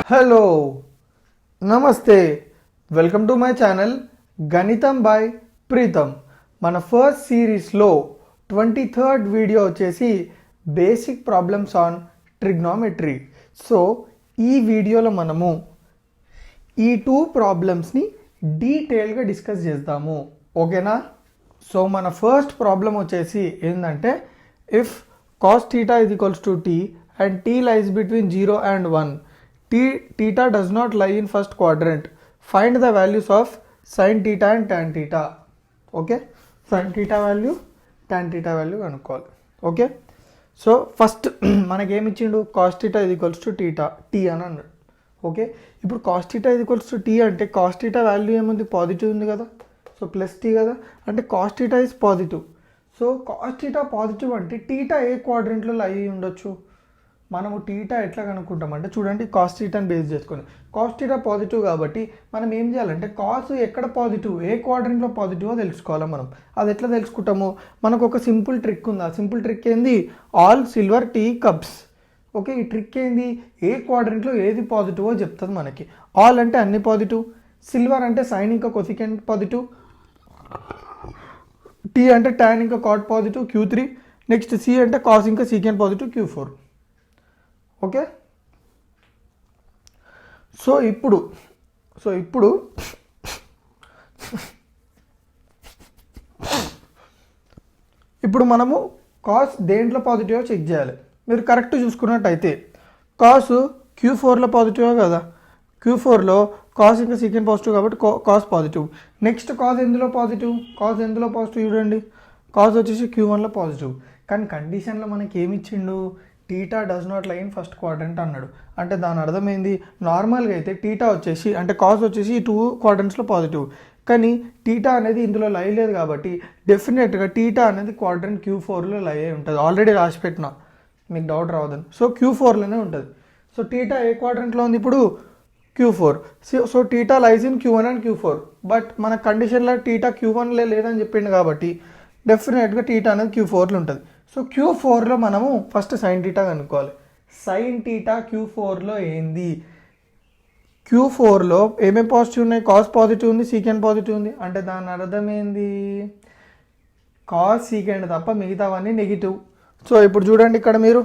Hello నమస్తే welcome to my channel గణితం by Pritam. మన ఫస్ట్ సిరీస్లో 23rd వీడియో వచ్చేసి basic problems on trigonometry. So ఈ వీడియోలో మనము ఈ 2 ప్రాబ్లమ్స్ని డీటెయిల్గా డిస్కస్ చేద్దాము, ఓకేనా? సో మన ఫస్ట్ ప్రాబ్లం వచ్చేసి ఏంటంటే, if cos theta is equals to t and t lies between 0 and 1, theta does not lie in first quadrant, find the values of sin theta and tan theta. Okay, sin theta value tan theta value కనుక్కోవాలి. Okay, so first మనకేమి ఇచ్చిండు, cos theta is equals to theta t అని అన్నాడు. Okay, ఇప్పుడు cos theta is equals to t అంటే cos theta value ఏముంది, positive ఉంది కదా, సో ప్లస్ t కదా, అంటే cos theta is positive. So cos theta positive అంటే టీటా ఏ క్వాడ్రంట్లో అయ్యి ఉండొచ్చు. మనము టీటా ఎట్లా కనుక్కుంటామంటే, చూడండి, cos thetaని బేస్ చేసుకొని cos theta పాజిటివ్ కాబట్టి మనం ఏం చేయాలంటే కాస్ ఎక్కడ పాజిటివ్, ఏ క్వాడ్రంట్లో పాజిటివో తెలుసుకోవాలి. మనం అది ఎట్లా తెలుసుకుంటాము, మనకు ఒక సింపుల్ ట్రిక్ ఉంది. ఆ సింపుల్ ట్రిక్ ఏంది, all silver tea cups. Okay, ఈ ట్రిక్ ఏంది, ఏ క్వాడ్రంట్లో ఏది పాజిటివో చెప్తుంది మనకి. ఆల్ అంటే అన్ని పాజిటివ్, సిల్వర్ అంటే సైన్ ఇంకా కొసికెంట్ పాజిటివ్, టీ అంటే tan ఇంకా cot positive Q3, next C అంటే కాస్ ఇంకా secant positive Q4. Okay, so ఇప్పుడు మనము కాస్ దేంట్లో పాజిటివ్ చెక్ చేయాలి. మీరు కరెక్ట్ చూసుకున్నట్టయితే కాస్ Q4లో పాజిటివ్ కదా, Q4లో కాస్ ఇంకా సీకెంట్ పాజిటివ్ కాబట్టి కాస్ పాజిటివ్. నెక్స్ట్ కాస్ ఎందులో పాజిటివ్, చూడండి, కాస్ వచ్చేసి Q1లో పాజిటివ్. కానీ కండిషన్లో మనకి ఏమి ఇచ్చిండు, టీటా డస్ నాట్ లై ఇన్ ఫస్ట్ క్వాడ్రంట్ అన్నాడు. అంటే దాని అర్థమైంది, నార్మల్గా అయితే టీటా వచ్చేసి అంటే కాస్ వచ్చేసి 2 క్వాడ్రంట్స్లో పాజిటివ్, కానీ టీటా అనేది ఇందులో లై లేదు కాబట్టి డెఫినెట్గా టీటా అనేది క్వాడ్రంట్ Q4లో లై అయి ఉంటుంది. ఆల్రెడీ రాసి పెట్టినా, మీకు డౌట్ రావద్దని. సో Q4లోనే ఉంటుంది. సో టీటా ఏ క్వాడ్రంట్లో ఉంది ఇప్పుడు, Q4. So theta lies in Q1 and Q4. But మన కండిషన్లో టీటా Q1లో లేదని చెప్పిండు కాబట్టి డెఫినెట్గా టీటా అనేది Q4లో ఉంటుంది. సో Q4లో మనము ఫస్ట్ సైన్ టీటా కనుక్కోవాలి. సైన్ టీటా Q4లో ఏంది, Q4లో ఏమేమి పాజిటివ్ ఉన్నాయి, కాస్ పాజిటివ్ ఉంది, సీకెంట్ పాజిటివ్ ఉంది. అంటే దాని అర్థం ఏంది, కాస్ సీకెంట్ తప్ప మిగతావన్నీ నెగిటివ్. సో ఇప్పుడు చూడండి, ఇక్కడ మీరు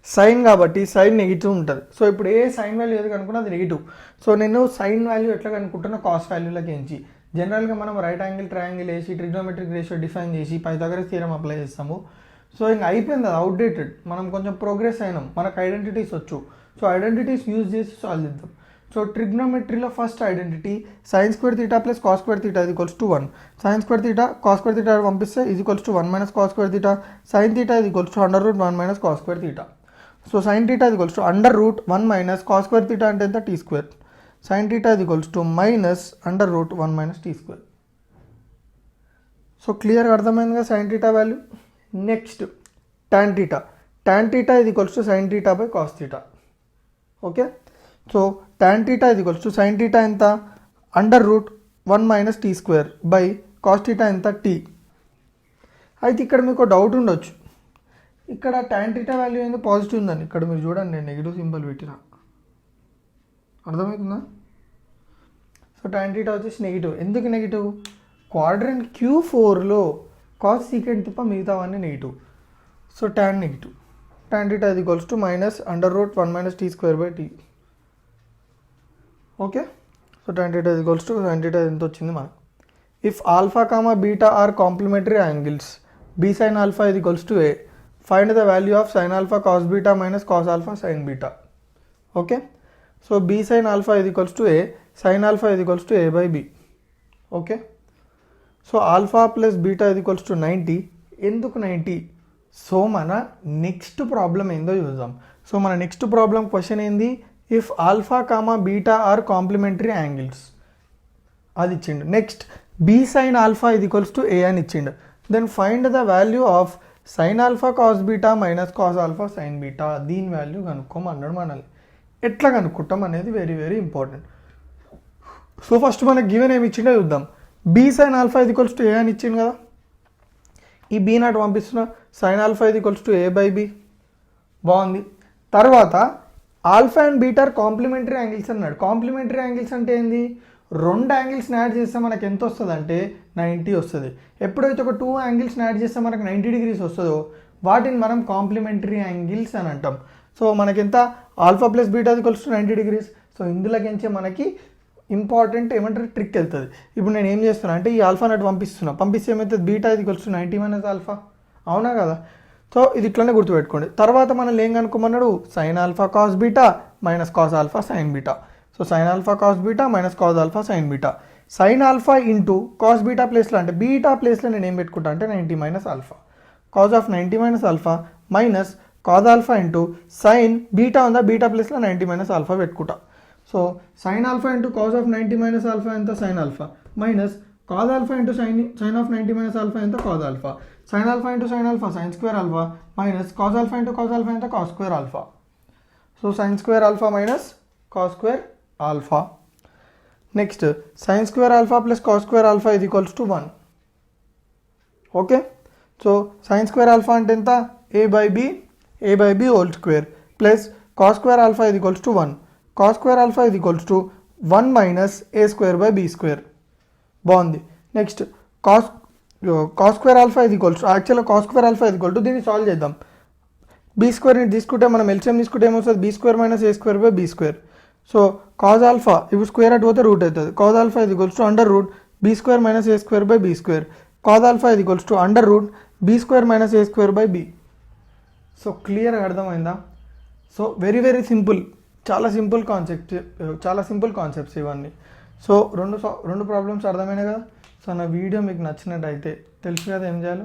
సైన్ కాబట్టి సైన్ నెగిటివ్ ఉంటుంది. సో ఇప్పుడు ఏ సైన్ వాల్యూ ఏది కనుక్కున్నా అది నెగిటివ్. సో నేను సైన్ వాల్యూ ఎట్లా కనుక్కుంటున్నా, కాస్ వాల్యూలోకి ఎంచి జనరల్గా మనం రైట్ యాంగిల్ ట్రయాంగిల్ వేసి ట్రిగ్నోమెట్రిక్ రేషియో డిఫైన్ చేసి పైథాగరస్ థియరం అప్లై చేస్తాము. సో ఇంకా అయిపోయింది, అది అవుట్డేటెడ్. మనం కొంచెం ప్రోగ్రెస్ అయినాం, మనకు ఐడెంటిటీస్ వచ్చు. సో ఐడెంటిటీస్ యూజ్ చేసి సాల్వ్ చేద్దాం. సో ట్రిగ్నోమెట్రీలో first identity sine square theta plus cos square theta is equals to 1. Sine square theta cos square theta పంపిస్తే is equals to 1 minus cos square theta. Sine theta is equals to √1 minus cos square theta. So sine theta is equals to √1 minus cos square theta అంటే ఎంత, T square. Sine theta is equals to minus √1 minus T square. So క్లియర్గా అర్థమైందిగా sine theta value. Next tan theta. tan theta is equals to sine theta by cos theta. Okay, so tan theta is equals to sine theta ఎంత, √1 minus T square by cos theta ఎంత, T. అయితే ఇక్కడ మీకు doubt ఉండొచ్చు, ఇక్కడ tan theta value ఏంది, positive ఉందని. ఇక్కడ మీరు చూడండి, నేను నెగిటివ్ సింబల్ పెట్టిన, అర్థమవుతుందా? సో tan థీటా వచ్చేసి నెగిటివ్. ఎందుకు నెగిటివ్, క్వాడ్రంట్ Q4లో కాస్ సీకెంట్ తప్ప మిగతావన్నీ negative. So tan negative. tan theta ఇది equals to minus √1 minus T square by T. Okay, so tan theta ఇది ఈక్వల్స్ టు sin థీటా ఎంత వచ్చింది మనకు. If alpha comma beta are complementary angles, B sine alpha ఇది equals to A, find the value of sine alpha cos beta minus cos alpha sine beta. Okay, so B sine alpha ఇది equals to A, sign alpha ఇది equals to a by b. Okay, so alpha plus beta ఇది equals to 90. ఎందుకు 90? So మన next problem ఏందో చూద్దాం. So మన next problem question ఏంది, if alpha comma beta are complementary angles అది ఇచ్చిండు. నెక్స్ట్ బీ సైన్ ఆల్ఫా ఇది ఈక్వల్స్ టు ఏ అని ఇచ్చిండు. Then find the value of sine alpha cos beta minus cos alpha sine beta. దీని value కనుక్కోమన్నాడు మనల్ని. ఎట్లా కనుక్కుంటాం అనేది very very important. So first మనకి గివెన్ ఏమి ఇచ్చిండో చూద్దాం. బీ సైన్ ఆల్ఫా ఇది ఈక్వల్స్ టు ఏ అని ఇచ్చింది కదా, ఈ బీ నాట్ పంపిస్తున్నా, సైన్ ఆల్ఫా ఇది equals to a by b. బాగుంది. తర్వాత alpha and beta complementary angles అన్నాడు. కాంప్లిమెంటరీ యాంగిల్స్ అంటే ఏంది? రెండు యాంగిల్స్ని యాడ్ చేస్తే మనకు ఎంత వస్తుంది అంటే 90 వస్తుంది. ఎప్పుడైతే ఒక టూ యాంగిల్స్ని యాడ్ చేస్తే మనకు 90 degrees వస్తుందో వాటిని మనం కాంప్లిమెంటరీ యాంగిల్స్ అని అంటాం. సో మనకి ఎంత? Alpha plus beta equals to 90 degrees. So ఇందులోకించే మనకి ఇంపార్టెంట్ ఏమంటారు ట్రిక్ వెళ్తుంది. ఇప్పుడు నేను ఏం చేస్తున్నా అంటే ఈ ఆల్ఫా నటు పంపిస్తే ఏమవుతుంది? Beta equals to 90 minus alpha, అవునా కదా? సో ఇది ఇట్లనే గుర్తుపెట్టుకోండి. తర్వాత మనం ఏం కనుక్కోమన్నాడు? Sine alpha cos beta minus cos alpha sine beta. So sine alpha cos beta minus cos alpha sine beta. Sine alpha into cos beta ప్లేస్లో అంటే బీటా ప్లేస్లో నేను ఏం పెట్టుకుంటా అంటే 90 minus alpha. Cos of 90 minus alpha minus cos alpha into sine beta ఉందా? Beta ప్లేస్లో 90 minus alpha పెట్టుకుంటా. So sine alpha into cos of 90 minus alpha ఎంత? Sine alpha minus cos alpha into sine of 90 minus alpha ఎంత? Cos alpha. Sine alpha into sine alpha sine square alpha minus cos alpha into cos alpha ఎంత? Cos square alpha. So sine square alpha minus cos square alpha. Next sine square alpha plus cos square alpha ఇది equals to 1. Okay, so sine square alpha అంటే ఎంత? A by B whole square plus cos square alpha ఇది equals to 1. Cos square alpha ఇది equals to 1 minus A square by B square. బాగుంది. Next cos square alpha ఇది equals to యాక్చువల్గా cos square alpha ఇది equal to దీన్ని solve చేద్దాం. B స్క్వేర్ని తీసుకుంటే మనం ఎల్సిఎం తీసుకుంటే ఏమవుతుంది? B square minus A square by B square. So cos alpha ఇప్పుడు స్క్వేర్ అటు పోతే రూట్ అవుతుంది. కాజ్ ఆల్ఫా ఇది equals to under root B square minus A square by B square. Cos alpha ఇది equals to under root B square minus A square by B. So క్లియర్గా అర్థమైందా? So very very simple, చాలా simple concepts ఇవన్నీ. So రెండు problems అర్థమైనాయి కదా? So నా video మీకు నచ్చినట్టయితే తెలుసు కదా ఏం చేయాలో.